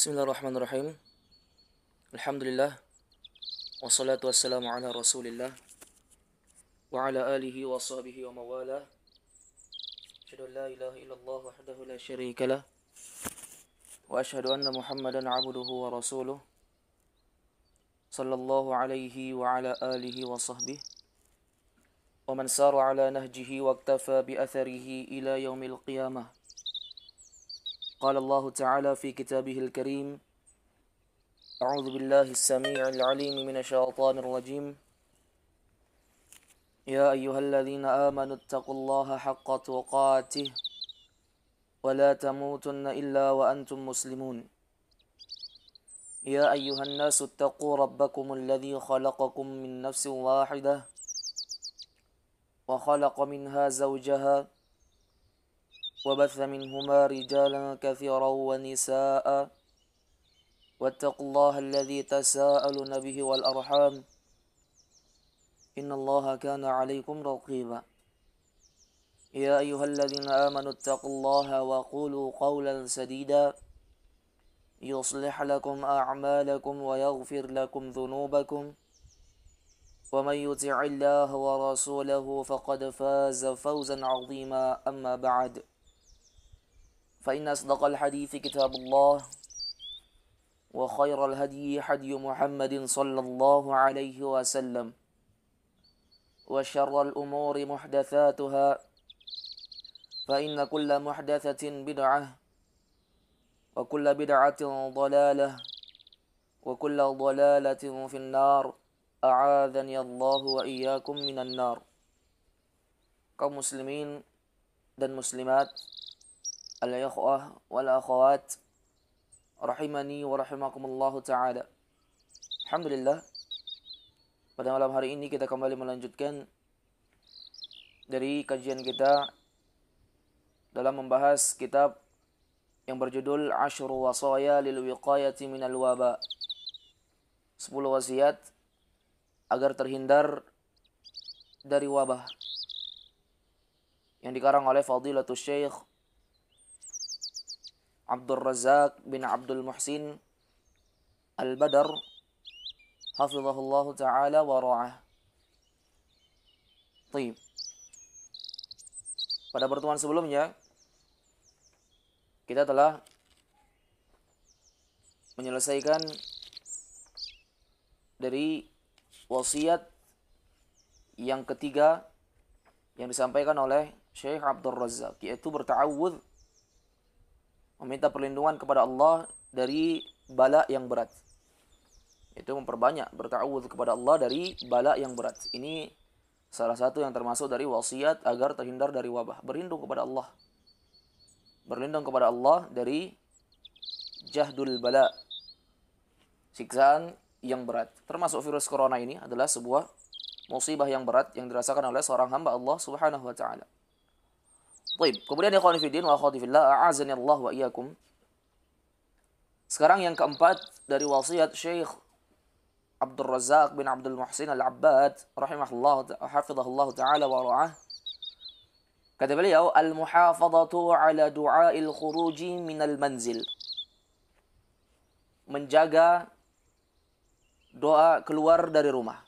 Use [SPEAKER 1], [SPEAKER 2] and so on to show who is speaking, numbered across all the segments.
[SPEAKER 1] Bismillahirrahmanirrahim. Alhamdulillah. Wassalatu wassalamu ala rasulillah. Wa ala alihi wa sahbihi wa mawala. Asyhadu an la ilaha illallah wahdahu la syarika lah. Wa asyhadu anna Muhammadan abduhu wa rasuluh. Sallallahu alaihi wa ala alihi wa sahbihi. Wa man sara ala nahjihi wa iktafa bi atharihi ila yaumil qiyamah. Qala Allah Ta'ala fi kitabihil karim. أعوذ بالله السميع العليم من الشيطان الرجيم يا أيها الذين آمنوا اتقوا الله حق تقاته ولا تموتن إلا وأنتم مسلمون يا أيها الناس اتقوا ربكم الذي خلقكم من نفس واحدة وخلق منها زوجها وبث منهما رجالا كثيرا ونساء واتقوا الله الذي تساءلون به والأرحام إن الله كان عليكم رقيبا يا أيها الذين آمنوا اتقوا الله وقولوا قولا سديدا يصلح لكم أعمالكم ويغفر لكم ذنوبكم ومن يطع الله ورسوله فقد فاز فوزا عظيما أما بعد فإن أصدق الحديث كتاب الله وخير الهدي هدي محمد صلى الله عليه وسلم وشر الأمور محدثاتها فإن كل محدثة بدعة وكل بدعة ضلالة وكل ضلالة في النار أعاذني الله وإياكم من النار. Kaum muslimin dan muslimat, al-ikhwah wal akhawat, rahimani wa rahimakumullahu ta'ala. Alhamdulillah, pada malam hari ini kita kembali melanjutkan dari kajian kita dalam membahas kitab yang berjudul Ashru Wasaya lil Wiqayati minal Waba, 10 wasiat agar terhindar dari wabah, yang dikarang oleh Fadilatul Syekh Abdul Razak bin Abdul Muhsin Al-Badar hafizahullahu ta'ala wa ra'ah. Baik. Pada pertemuan sebelumnya kita telah menyelesaikan dari wasiat yang ketiga yang disampaikan oleh Syekh Abdul Razak, yaitu berta'awudz, meminta perlindungan kepada Allah dari bala yang berat. Itu memperbanyak berta'awudz kepada Allah dari bala yang berat. Ini salah satu yang termasuk dari wasiat agar terhindar dari wabah. Berlindung kepada Allah. Berlindung kepada Allah dari jahdul bala, siksaan yang berat. Termasuk virus corona ini adalah sebuah musibah yang berat yang dirasakan oleh seorang hamba Allah Subhanahu wa ta'ala. Baik, kemudian ikhwan fillah wa akhwati fillah, a'azani Allah wa iyyakum. Sekarang yang keempat dari wasiat Syekh Abdul Razak bin Abdul Muhsin Al-Abbad rahimahullah hafizahullah ta'ala wa ra'ah. Kata beliau, al-muhafadhatu ala du'a'il khuruji minal manzil. Menjaga doa keluar dari rumah.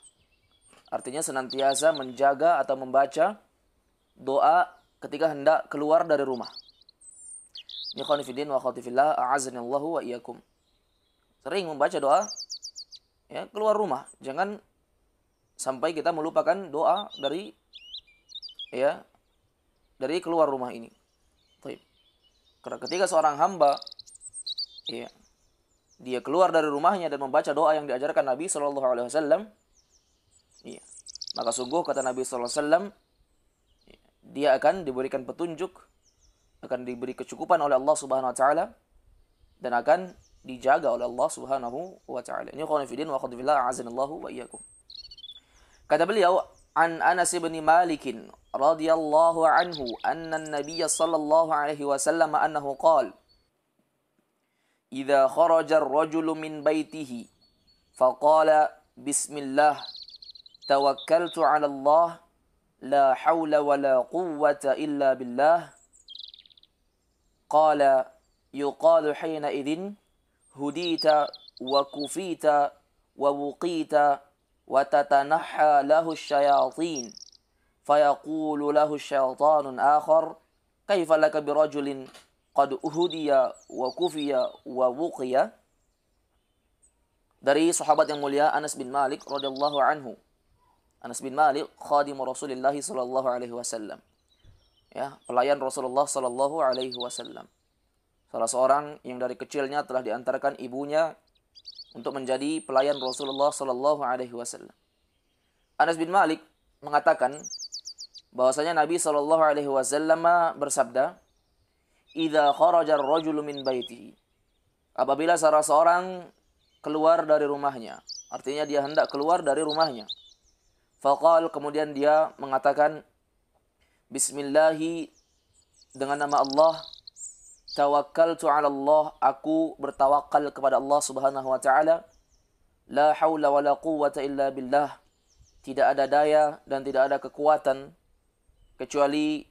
[SPEAKER 1] Artinya senantiasa menjaga atau membaca doa ketika hendak keluar dari rumah. Ikhwan fillah wa akhwati fillah, a'azani Allah wa iyyakum. Sering membaca doa ya keluar rumah. Jangan sampai kita melupakan doa dari keluar rumah ini. Baik. Karena ketika seorang hamba dia keluar dari rumahnya dan membaca doa yang diajarkan Nabi sallallahu alaihi wasallam, maka sungguh kata Nabi sallallahu alaihi wasallam, dia akan diberikan petunjuk, akan diberi kecukupan oleh Allah Subhanahu wa taala, dan akan dijaga oleh Allah Subhanahu wa taala. Ini ikhwan fillah wa akhwati fillah, a'azanallahu wa iyyakum. Kata beliau, an Anas bin Malik radhiyallahu anhu anna an-nabiy sallallahu alaihi wasallam annahu qala idza kharaja ar-rajulu min baitihi faqala bismillah tawakkaltu 'ala Allah la hawla wa la quwwata illa billah. Qala yuqalu hina idhin hudita wa kufita wa wuqita wa tatanahha lahu syayatin fayaqulu lahu syaitanun akhar kaifa laka birajulin qad uhudiya wa kufiya wa wuqiya. Dari sahabat yang mulia Anas bin Malik radhiyallahu anhu. Anas bin Malik khadim Rasulullah sallallahu alaihi wasallam. Ya, pelayan Rasulullah sallallahu alaihi wasallam. Salah seorang yang dari kecilnya telah diantarkan ibunya untuk menjadi pelayan Rasulullah sallallahu alaihi wasallam. Anas bin Malik mengatakan bahwasanya Nabi sallallahu alaihi wasallam bersabda, "Idza kharaja ar-rajulu min baitihi." Apabila salah seorang keluar dari rumahnya, artinya dia hendak keluar dari rumahnya. Faqal, kemudian dia mengatakan, Bismillahi, dengan nama Allah, tawakkaltu ala Allah, aku bertawakal kepada Allah subhanahu wa ta'ala, la hawla wa la quwwata illa billah, tidak ada daya dan tidak ada kekuatan kecuali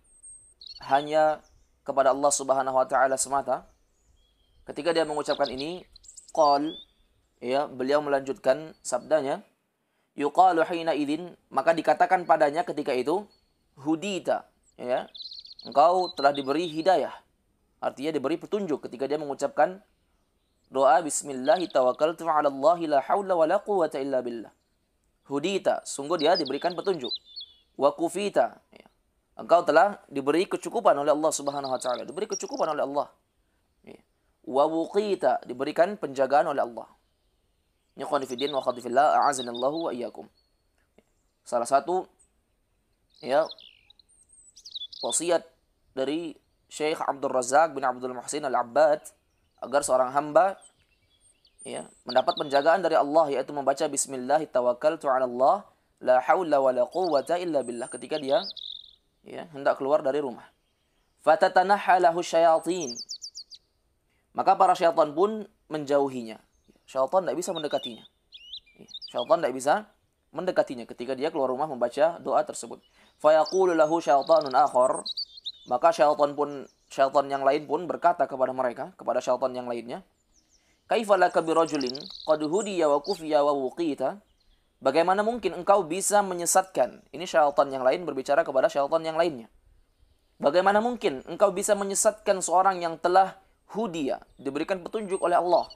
[SPEAKER 1] hanya kepada Allah subhanahu wa ta'ala semata. Ketika dia mengucapkan ini, qal, ya, beliau melanjutkan sabdanya, yuqalu hina idzin, maka dikatakan padanya ketika itu, hudita, ya, engkau telah diberi hidayah, artinya diberi petunjuk ketika dia mengucapkan doa bismillahi tawakkaltu 'ala Allah la haula wa la quwwata illa billah. Hudita, sungguh dia diberikan petunjuk. Wa kufita, ya, engkau telah diberi kecukupan oleh Allah Subhanahu wa taala, diberi kecukupan oleh Allah. Ya. Wa wuqita, diberikan penjagaan oleh Allah. Ikhwani fi din wa akhwati fillah, a'azanallahu wa iyyakum. Salah satu, ya, wasiat dari Syekh Abdul Razak bin Abdul Muhsin Al-Abbad agar seorang hamba, ya, mendapat penjagaan dari Allah, yaitu membaca bismillah tawakkaltu 'ala Allah la haula wa la quwwata illa billah ketika dia, ya, hendak keluar dari rumah. Fatatanahha lahu syayatin, maka para syaitan pun menjauhinya. Syaitan tidak bisa mendekatinya. Syaitan tidak bisa mendekatinya ketika dia keluar rumah membaca doa tersebut. Fayaqulu lahu syaitanun akhar, maka syaitan yang lain pun berkata kepada mereka, kepada syaitan yang lainnya, kaifa laka birajulin qad hudiya wa kufiya wa wuqita, bagaimana mungkin engkau bisa menyesatkan, ini syaitan yang lain berbicara kepada syaitan yang lainnya, bagaimana mungkin engkau bisa menyesatkan seorang yang telah hudiya, diberikan petunjuk oleh Allah,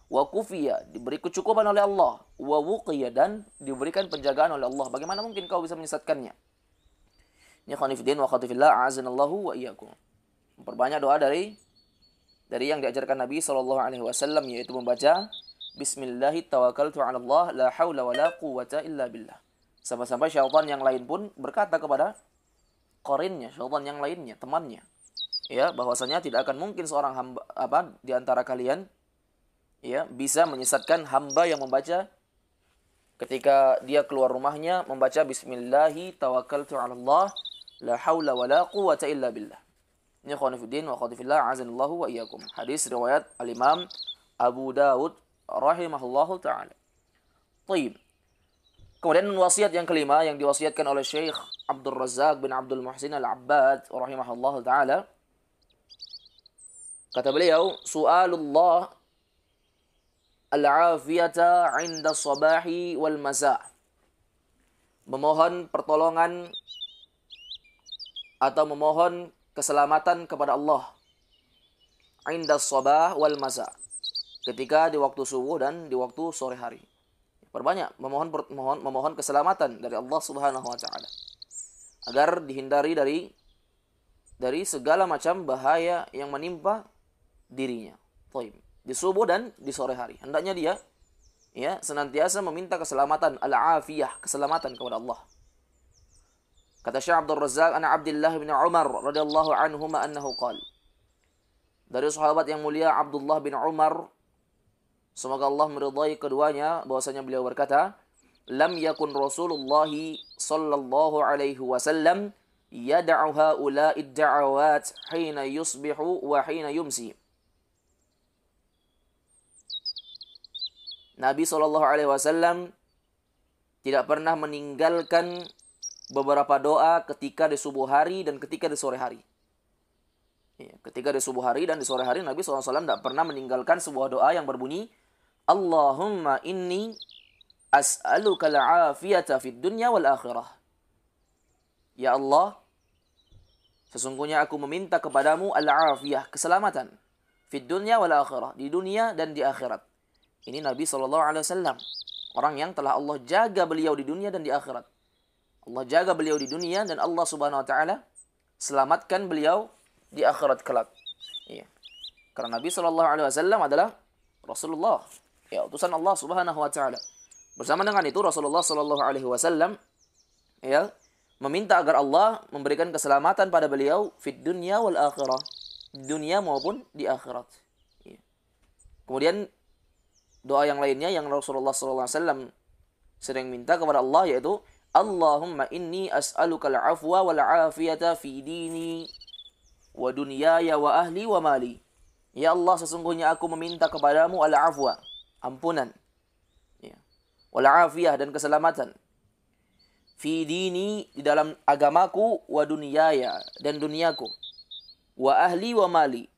[SPEAKER 1] wa kufiya, diberi kecukupan oleh Allah, wa wuqiya, dan diberikan penjagaan oleh Allah, bagaimana mungkin kau bisa menyesatkannya? Ini khonifidin wa khatifillah, a'azanallahu wa iyyakum. Memperbanyak doa dari yang diajarkan Nabi SAW, yaitu membaca Bismillahi tawakkaltu 'ala Allah la haula wa la quwwata illa billah. Sampai-sampai syaitan yang lain pun berkata kepada qarinnya, syaitan yang lainnya, temannya, ya, bahwasanya tidak akan mungkin seorang hamba di antara kalian, ya, bisa menyesatkan hamba yang membaca ketika dia keluar rumahnya membaca Bismillahi tawakkaltu 'ala Allah la haula wa la quwwata illa billah. Ini khonifuddin wa khatifillah, azanallahu wa iyyakum. Hadis riwayat al-Imam Abu Dawud rahimahullahu ta'ala. Taib. Kemudian wasiat yang kelima yang diwasiatkan oleh Syekh Abdul Razak bin Abdul Muhsin Al-Abbad rahimahullahu ta'ala. Kata beliau, su'alullah al-afiyata 'inda sabahi wal masa'. Memohon pertolongan atau memohon keselamatan kepada Allah 'inda sabah wal masa', ketika di waktu subuh dan di waktu sore hari. Perbanyak memohon keselamatan dari Allah Subhanahu wa taala agar dihindari dari segala macam bahaya yang menimpa dirinya. Taib. Di subuh dan di sore hari hendaknya dia, ya, senantiasa meminta keselamatan, al-afiyah, keselamatan kepada Allah. Kata Syekh Abdul Razak, ana Abdullah bin Umar radhiyallahu anhuma annahu qala, dari sahabat yang mulia Abdullah bin Umar, semoga Allah meridai keduanya, bahwasanya beliau berkata, lam yakun Rasulullah sallallahu alaihi wasallam yad'u haula'i ad-da'awat hina yusbihu wa hina yumsi. Nabi sallallahu alaihi wasallam tidak pernah meninggalkan beberapa doa ketika di subuh hari dan ketika di sore hari. Ya, ketika di subuh hari dan di sore hari Nabi SAW tidak pernah meninggalkan sebuah doa yang berbunyi Allahumma inni as'aluka al-afiyata fid dunya wal akhirah. Ya Allah, sesungguhnya aku meminta kepadamu al-afiyah, keselamatan. Fid dunya wal akhirah, di dunia dan di akhirat. Ini Nabi SAW, orang yang telah Allah jaga beliau di dunia dan di akhirat. Allah jaga beliau di dunia dan Allah Subhanahu wa taala selamatkan beliau di akhirat kelak. Iya. Karena Nabi SAW adalah Rasulullah, ya, utusan Allah Subhanahu wa taala. Bersama dengan itu Rasulullah SAW ya meminta agar Allah memberikan keselamatan pada beliau fid dunya wal akhirah, di dunia maupun di akhirat. Iya. Kemudian doa yang lainnya yang Rasulullah SAW sering minta kepada Allah yaitu Allahumma inni as'aluka al-afwa wal afiyata fi dini wa dunyaya wa ahli wa mali. Ya Allah, sesungguhnya aku meminta kepadamu al-afwa, ampunan. Ya. Wal afiyah, dan keselamatan. Fi dini, di dalam agamaku, wa dunyaya, dan duniaku. Wa ahli wa mali,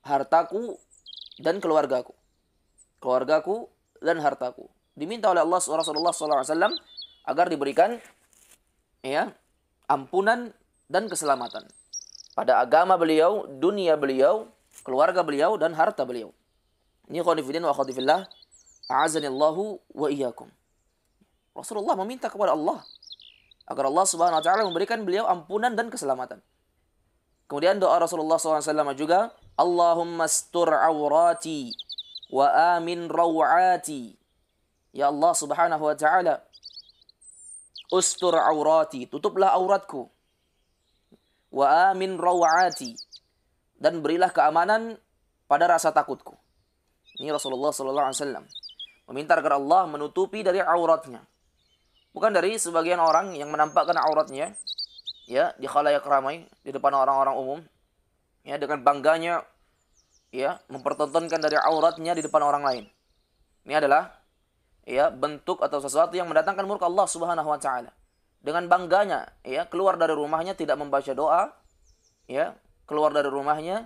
[SPEAKER 1] hartaku dan keluargaku. Keluargaku dan hartaku. Diminta oleh Allah Rasulullah SAW agar diberikan ya ampunan dan keselamatan pada agama beliau, dunia beliau, keluarga beliau, dan harta beliau. Ini khonifidin wa khonifillah, a'azanillahu wa iyyakum. Rasulullah meminta kepada Allah agar Allah Subhanahu wa taala memberikan beliau ampunan dan keselamatan. Kemudian doa Rasulullah SAW juga, Allahumma astur awrati wa amin rawati. Ya Allah Subhanahu wa taala, ustur awrati, tutuplah auratku. Wa amin rawati, dan berilah keamanan pada rasa takutku. Ini Rasulullah SAW meminta agar Allah menutupi dari auratnya. Bukan dari sebagian orang yang menampakkan auratnya ya di khalayak ramai, di depan orang-orang umum, ya, dengan bangganya ya mempertontonkan dari auratnya di depan orang lain. Ini adalah ya bentuk atau sesuatu yang mendatangkan murka Allah Subhanahu wa taala. Dengan bangganya ya keluar dari rumahnya tidak membaca doa, ya, keluar dari rumahnya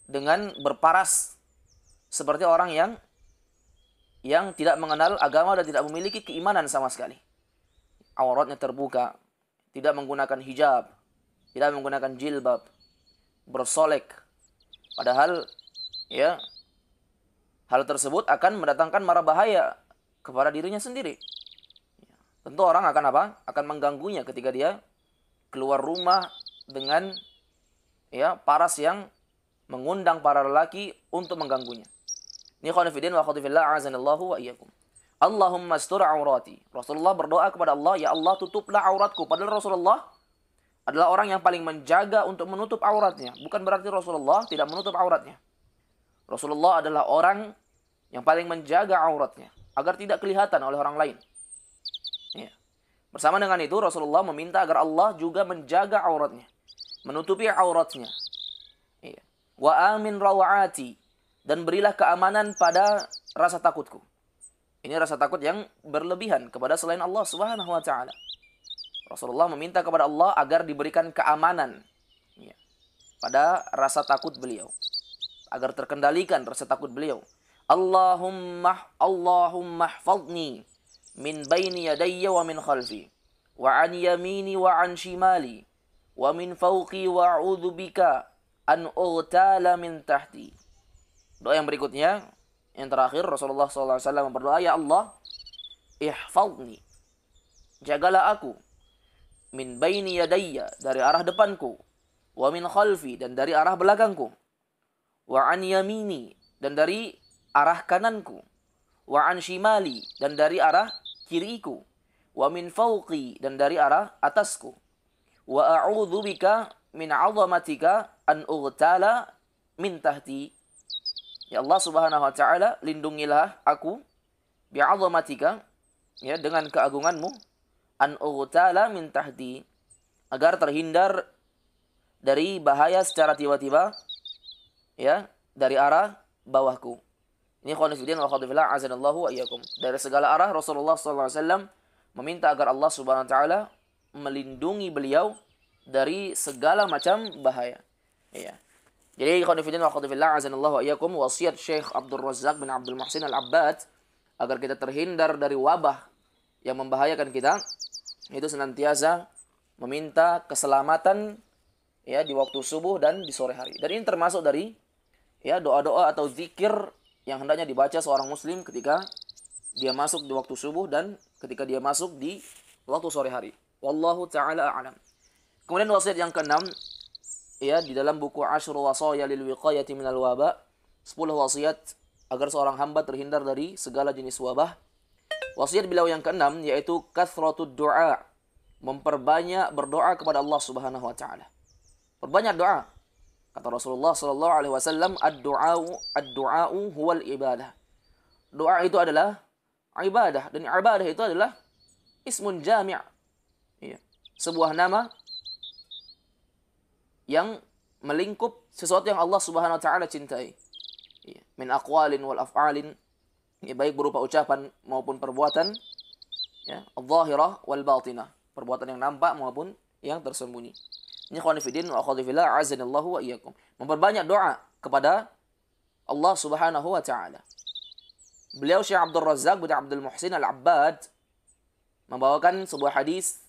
[SPEAKER 1] dengan berparas seperti orang yang tidak mengenal agama dan tidak memiliki keimanan sama sekali. Auratnya terbuka, tidak menggunakan hijab, tidak menggunakan jilbab, bersolek. Padahal ya hal tersebut akan mendatangkan mara bahaya kepada dirinya sendiri. Tentu orang akan apa? Akan mengganggunya ketika dia keluar rumah dengan ya paras yang mengundang para lelaki untuk mengganggunya. Ini khonifidin wa khonifillah, a'azanillahu wa iyyakum. Allahumma astur aurati. Rasulullah berdoa kepada Allah, ya Allah tutuplah auratku. Padahal Rasulullah adalah orang yang paling menjaga untuk menutup auratnya. Bukan berarti Rasulullah tidak menutup auratnya. Rasulullah adalah orang yang paling menjaga auratnya agar tidak kelihatan oleh orang lain. Ya. Bersama dengan itu Rasulullah meminta agar Allah juga menjaga auratnya, menutupi auratnya. Ya. Wa amin rawati, dan berilah keamanan pada rasa takutku. Ini rasa takut yang berlebihan kepada selain Allah Subhanahu wa taala. Rasulullah meminta kepada Allah agar diberikan keamanan ya, pada rasa takut beliau, agar terkendalikan rasa takut beliau. Allahumma ihfazni min baini yadayya wa min khalfi wa an yamini wa an shimali wa min fawqi wa a'udzu bika an ughtala min tahti. Doa yang berikutnya, yang terakhir, Rasulullah SAW berdoa, ya Allah, ihfazni, jagalah aku, min baini yadayya, dari arah depanku, wa min khalfi, dan dari arah belakangku, wa an yamini, dan dari arah kananku, wa an shimali, dan dari arah kiriku, wa min fawqi, dan dari arah atasku, wa a'udzu bika min 'azamatika an ughtala min tahti. Ya Allah Subhanahu wa taala, lindungilah aku bi'azamatika, ya, dengan keagunganmu, an ughtala min tahti, agar terhindar dari bahaya secara tiba-tiba ya dari arah bawahku. Ini khonifidin wa khonifillah, azanallahu wa iyyakum. Dari segala arah Rasulullah SAW meminta agar Allah Subhanahu wa taala melindungi beliau dari segala macam bahaya. Ya. Jadi khonifidin wa khonifillah azanallahu wa iyyakum, wasiat Syekh Abdul Razzaq bin Abdul Muhsin Al-Abbad agar kita terhindar dari wabah yang membahayakan kita, itu senantiasa meminta keselamatan ya di waktu subuh dan di sore hari. Dan ini termasuk dari ya doa-doa atau zikir yang hendaknya dibaca seorang muslim ketika dia masuk di waktu subuh dan ketika dia masuk di waktu sore hari. Wallahu taala a'lam. Kemudian wasiat yang keenam ya di dalam buku Asyrul Wasaya lil Wiqayati minal Waba, 10 wasiat agar seorang hamba terhindar dari segala jenis wabah. Wasiat beliau yang keenam yaitu kathratud du'a, memperbanyak berdoa kepada Allah Subhanahu wa taala. Perbanyak doa. Kata Rasulullah sallallahu alaihi wasallam, ad-du'a'u huwal ibadah. Doa itu adalah ibadah, dan ibadah itu adalah ismun jami'. Ya. Sebuah nama yang melingkup sesuatu yang Allah Subhanahu wa taala cintai. Ya. Min aqwalin wal af'alin, ya, baik berupa ucapan maupun perbuatan, ya, adh-dhahirah wal batinah, perbuatan yang nampak maupun yang tersembunyi. Ini khonifidin wa akhwadifillah azanallahu wa iyyakum. Memperbanyak doa kepada Allah Subhanahu wa taala. Beliau Syekh Abdul Razzaq bin Abdul Muhsin Al-Abbad membawakan sebuah hadis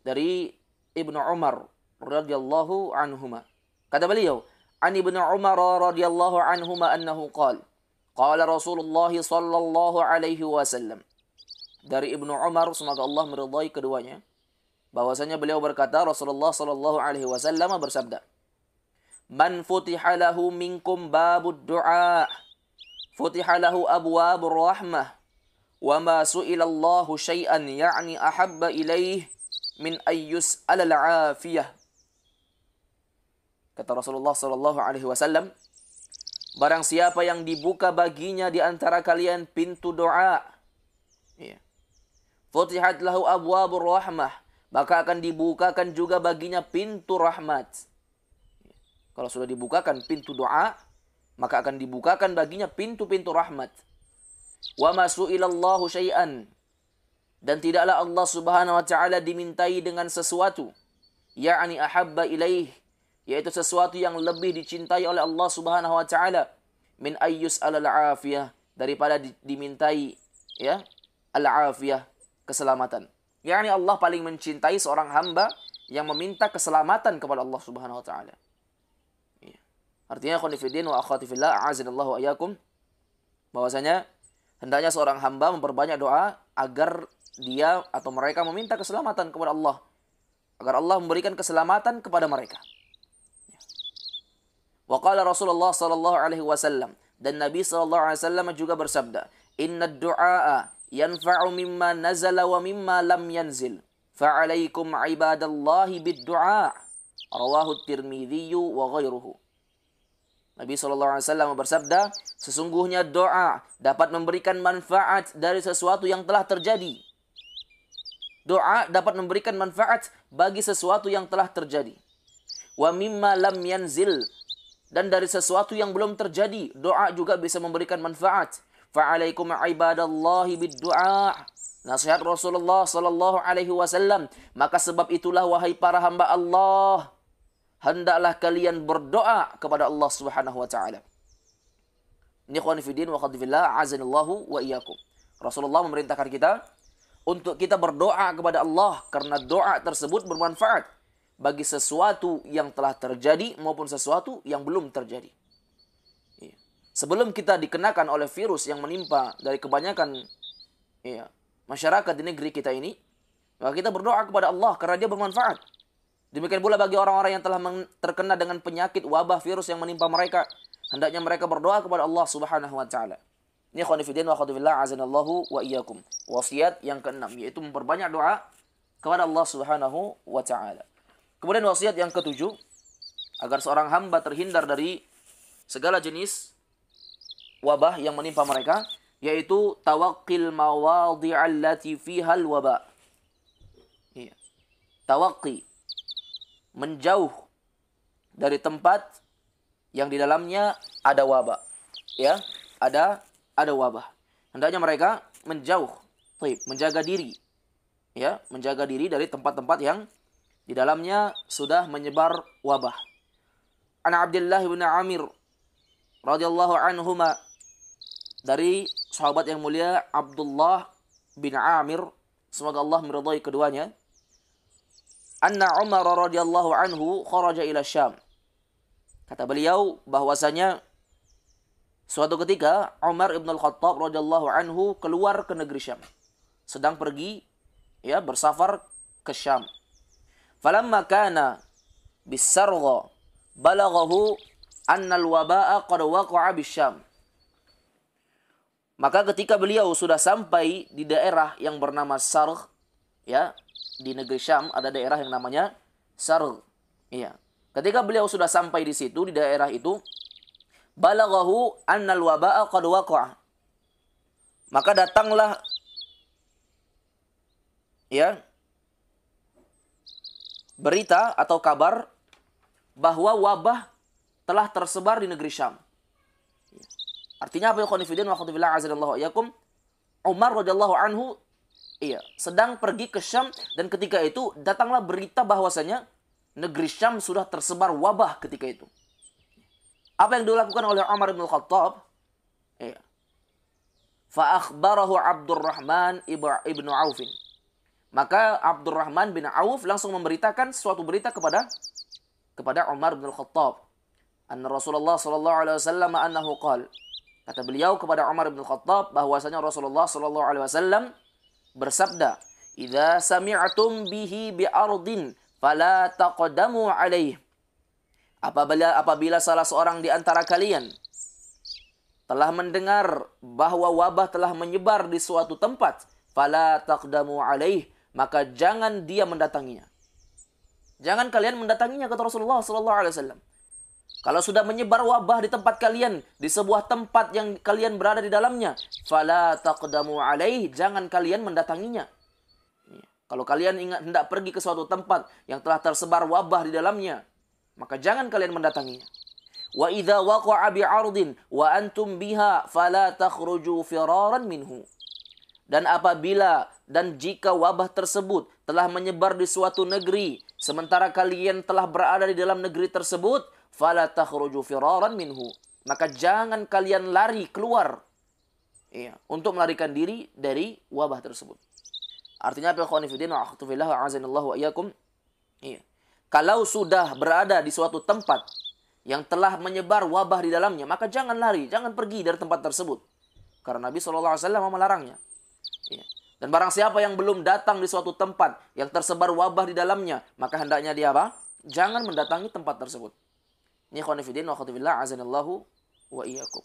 [SPEAKER 1] dari Ibnu Umar radhiyallahu anhuma. Kata beliau, "An Ibnu Umar radhiyallahu anhuma annahu qala, qala Rasulullah sallallahu alaihi wasallam." Dari Ibnu Umar, semoga Allah meridai keduanya, bahwasanya beliau berkata, Rasulullah sallallahu alaihi wasallam bersabda, "Man futiha lahu minkum babud du'a, futiha lahu abwabur rahmah, wa ma su'ila Allahu syai'an ya'ni ahabba ilaih min ayyus alal afiyah." Kata Rasulullah sallallahu alaihi wasallam, barang siapa yang dibuka baginya di antara kalian pintu doa, ya, futihat lahu abwabur rahmah, maka akan dibukakan juga baginya pintu rahmat. Kalau sudah dibukakan pintu doa, maka akan dibukakan baginya pintu-pintu rahmat. Wa ma su'ilallahu syai'an, dan tidaklah Allah Subhanahu wa taala dimintai dengan sesuatu, yakni ahabba ilaih, yaitu sesuatu yang lebih dicintai oleh Allah Subhanahu wa taala, min ayyus alal afiyah, daripada dimintai ya al-afiyah, keselamatan. Yakni Allah paling mencintai seorang hamba yang meminta keselamatan kepada Allah Subhanahu wa taala. Ya. Artinya khonifidin wa akhwati fillah a'azinallahu wa iyyakum, bahwasanya hendaknya seorang hamba memperbanyak doa agar dia atau mereka meminta keselamatan kepada Allah, agar Allah memberikan keselamatan kepada mereka. Ya. Wa qala Rasulullah sallallahu alaihi wasallam, dan Nabi sallallahu alaihi wasallam juga bersabda, "Innad du'a yanfa'u mimma nazala wa mimma lam yanzil. Fa'alaikum ibadallahi bid-du'a." Rawahu Tirmidzi wa ghairuhu. Nabi SAW bersabda, sesungguhnya doa dapat memberikan manfaat dari sesuatu yang telah terjadi. Doa dapat memberikan manfaat bagi sesuatu yang telah terjadi. Wa mimma lam yanzil, dan dari sesuatu yang belum terjadi, doa juga bisa memberikan manfaat. Fa'alaikum ibadallahi bid-du'a. Nasihat Rasulullah sallallahu alaihi wasallam, maka sebab itulah wahai para hamba Allah, hendaklah kalian berdoa kepada Allah Subhanahu wa taala. Ini khonifidin wa khadifillah azanallahu wa iyyakum. Rasulullah memerintahkan kita untuk kita berdoa kepada Allah karena doa tersebut bermanfaat bagi sesuatu yang telah terjadi maupun sesuatu yang belum terjadi. Sebelum kita dikenakan oleh virus yang menimpa dari kebanyakan masyarakat di negeri kita ini, maka kita berdoa kepada Allah karena dia bermanfaat. Demikian pula bagi orang-orang yang telah terkena dengan penyakit wabah virus yang menimpa mereka, hendaknya mereka berdoa kepada Allah Subhanahu wa taala. Ini khonifidin wa khadifillah azanallahu wa iyyakum. Wasiat yang keenam yaitu memperbanyak doa kepada Allah Subhanahu wa taala. Kemudian wasiat yang ketujuh, agar seorang hamba terhindar dari segala jenis wabah yang menimpa mereka, yaitu tawaqqil mawadhi'allati fiha al-waba. Iya. Tawaqqi, menjauh dari tempat yang di dalamnya ada wabah. Ya, ada wabah. Hendaknya mereka menjauh, menjaga diri. Ya, menjaga diri dari tempat-tempat yang Di dalamnya sudah menyebar wabah. An Abdullah bin Amir radhiyallahu anhuma, dari sahabat yang mulia Abdullah bin Amir, semoga Allah meridhai keduanya. Anna Umar radhiyallahu anhu kharaja ila Syam. Kata beliau bahwasanya suatu ketika Umar ibn al-Khattab radhiyallahu anhu keluar ke negeri Syam, sedang pergi bersafar ke Syam. Falamma kana bis-Sargha balaghahu anna al-waba'a qad waqa'a bis-Syam. Maka ketika beliau sudah sampai di daerah yang bernama Sargh, di negeri Syam ada daerah yang namanya Sargh. Ketika beliau sudah sampai di situ, di daerah itu, balaghahu annal waba'a qad waqa'a. Maka datanglah berita atau kabar bahwa wabah telah tersebar di negeri Syam. Artinya apa ya khonifidin wa khonifillah azanallahu ayakum? Umar radhiyallahu anhu sedang pergi ke Syam, dan ketika itu datanglah berita bahwasanya negeri Syam sudah tersebar wabah ketika itu. Apa yang dilakukan oleh Umar bin Khattab? Fa akhbarahu Abdurrahman ibnu Auf. Maka Abdurrahman bin Auf langsung memberitakan suatu berita kepada Umar bin Khattab. Anna Rasulullah sallallahu alaihi wasallam annahu qala. Kata beliau kepada Umar bin Khattab bahwasanya Rasulullah sallallahu alaihi wasallam bersabda, "Idza sami'tum bihi bi ardin fala taqdamu alaih." Apabila salah seorang di antara kalian telah mendengar bahwa wabah telah menyebar di suatu tempat, fala taqdamu alaih, maka jangan dia mendatanginya. Jangan kalian mendatanginya, kata Rasulullah sallallahu alaihi wasallam. Kalau sudah menyebar wabah di tempat kalian, di sebuah tempat yang kalian berada di dalamnya, fala taqdamu alaih, jangan kalian mendatanginya. Kalau kalian hendak pergi ke suatu tempat yang telah tersebar wabah di dalamnya, maka jangan kalian mendatanginya. Wa idza waqa'a bi'ardin wa antum biha fala takhruju firaran minhu. Dan jika wabah tersebut telah menyebar di suatu negeri, sementara kalian telah berada di dalam negeri tersebut, fala takhruju firaran minhu, maka jangan kalian lari keluar untuk melarikan diri dari wabah tersebut. Artinya apa? Khonifidin wa akhutufillah wa azanallahu wa iyyakum. Kalau sudah berada di suatu tempat yang telah menyebar wabah di dalamnya, maka jangan lari, jangan pergi dari tempat tersebut, karena Nabi SAW melarangnya. Dan barang siapa yang belum datang di suatu tempat yang tersebar wabah di dalamnya, maka hendaknya dia apa? Jangan mendatangi tempat tersebut. Ini khonifidin wa khutufillah azanallahu wa iyyakum.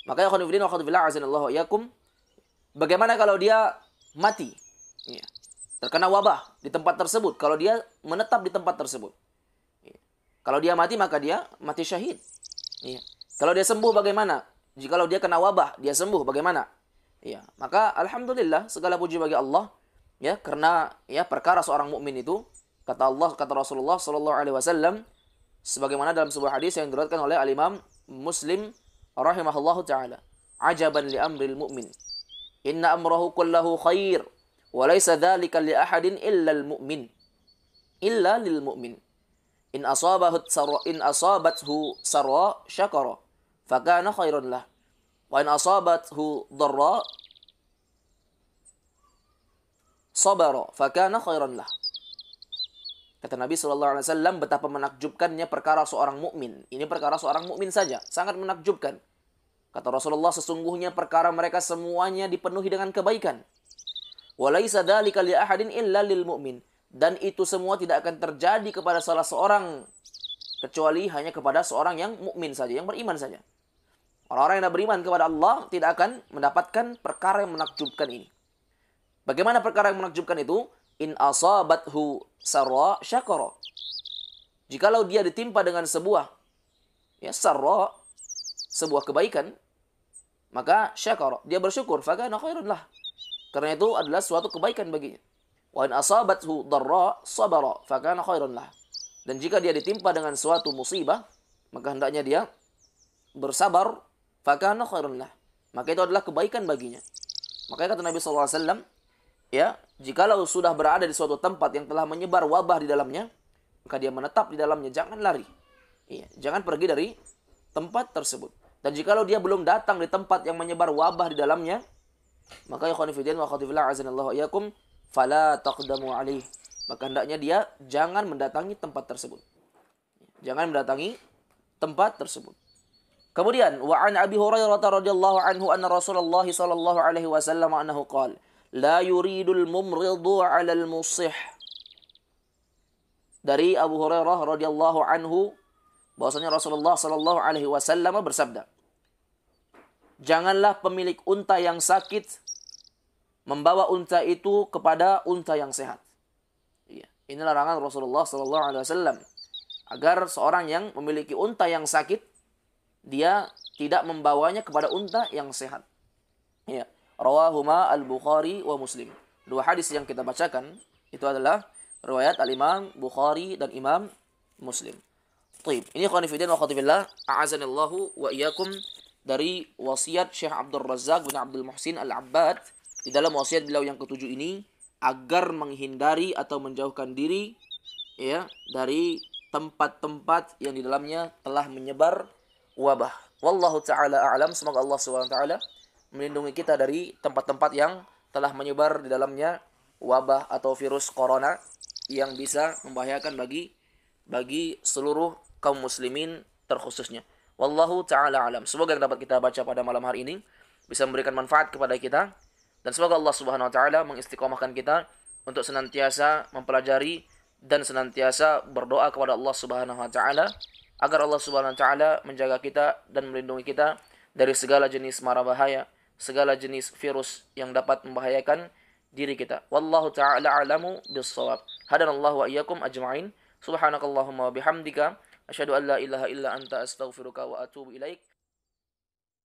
[SPEAKER 1] Maka ya khonifidin wa khutufillah azanallahu wa iyyakum, bagaimana kalau dia mati? Terkena wabah di tempat tersebut, kalau dia menetap di tempat tersebut. Kalau dia mati, maka dia mati syahid. Kalau dia sembuh bagaimana? Jikalau dia kena wabah, dia sembuh bagaimana? Maka alhamdulillah, segala puji bagi Allah, karena perkara seorang mukmin itu, kata Rasulullah sallallahu alaihi wasallam, sebagaimana dalam sebuah hadis yang diriwayatkan oleh Al-Imam Muslim rahimahullahu taala, ajaban li amril mu'min, inna amrahu kullahu khair, wa laysa dzalika li ahadin illa al-mu'min, illa lil mu'min. In asabathu sarra syakara fakana khairan lah, wa in asabathu dharra sabara fakana khairan lah. Kata Nabi SAW, betapa menakjubkannya perkara seorang mukmin. Ini perkara seorang mukmin saja, sangat menakjubkan. Kata Rasulullah, sesungguhnya perkara mereka semuanya dipenuhi dengan kebaikan. Walaysa dzalika li ahadin illa lil mu'min. Dan itu semua tidak akan terjadi kepada salah seorang kecuali hanya kepada seorang yang mukmin saja, yang beriman saja. Orang-orang yang beriman kepada Allah tidak akan mendapatkan perkara yang menakjubkan ini. Bagaimana perkara yang menakjubkan itu? In asabathu sarra syakara. Jikalau dia ditimpa dengan sebuah sarra, sebuah kebaikan, maka syakara, dia bersyukur, fakana khairan lah. Karena itu adalah suatu kebaikan baginya. Wa in asabathu dharra sabara fakana khairan lah. Dan jika dia ditimpa dengan suatu musibah, maka hendaknya dia bersabar, fakana khairan lah. Maka itu adalah kebaikan baginya. Makanya kata Nabi SAW, ya, jikalau sudah berada di suatu tempat yang telah menyebar wabah di dalamnya, maka dia menetap di dalamnya, jangan lari. Iya, jangan pergi dari tempat tersebut. Dan jikalau dia belum datang di tempat yang menyebar wabah di dalamnya, maka ya khonifidin wa khatifillah azanallahu iyakum, fala taqdamu alaih. Maka hendaknya dia jangan mendatangi tempat tersebut. Jangan mendatangi tempat tersebut. Kemudian wa an Abi Hurairah radhiyallahu anhu anna Rasulullah sallallahu alaihi wasallam annahu qala la yuridul mumridu 'ala al-musih. Dari Abu Hurairah radhiyallahu anhu bahwasanya Rasulullah sallallahu alaihi wasallam bersabda, janganlah pemilik unta yang sakit membawa unta itu kepada unta yang sehat. Iya, ini larangan Rasulullah sallallahu alaihi wasallam agar seorang yang memiliki unta yang sakit dia tidak membawanya kepada unta yang sehat. Ya, rawahuma al-Bukhari wa Muslim. Dua hadis yang kita bacakan itu adalah riwayat al-Imam Bukhari dan Imam Muslim. Baik, ini khonifidin wa khatibillah, a'azanillahu wa iyyakum, dari wasiat Syekh Abdul Razzaq bin Abdul Muhsin Al-Abbad. Di dalam wasiat beliau yang ketujuh ini, agar menghindari atau menjauhkan diri ya dari tempat-tempat yang di dalamnya telah menyebar wabah. Wallahu ta'ala a'lam. Semoga Allah SWT melindungi kita dari tempat-tempat yang telah menyebar di dalamnya wabah atau virus corona yang bisa membahayakan bagi seluruh kaum muslimin terkhususnya. Wallahu ta'ala a'lam. Semoga yang dapat kita baca pada malam hari ini bisa memberikan manfaat kepada kita, dan semoga Allah Subhanahu wa taala mengistiqomahkan kita untuk senantiasa mempelajari dan senantiasa berdoa kepada Allah Subhanahu wa taala agar Allah Subhanahu wa taala menjaga kita dan melindungi kita dari segala jenis mara bahaya, segala jenis virus yang dapat membahayakan diri kita. Wallahu taala a'lamu bis-shawab. Hadanallahu wa iyyakum ajma'in. Subhanakallahumma wa bihamdika asyhadu an la ilaha illa anta astaghfiruka wa atubu ilaik.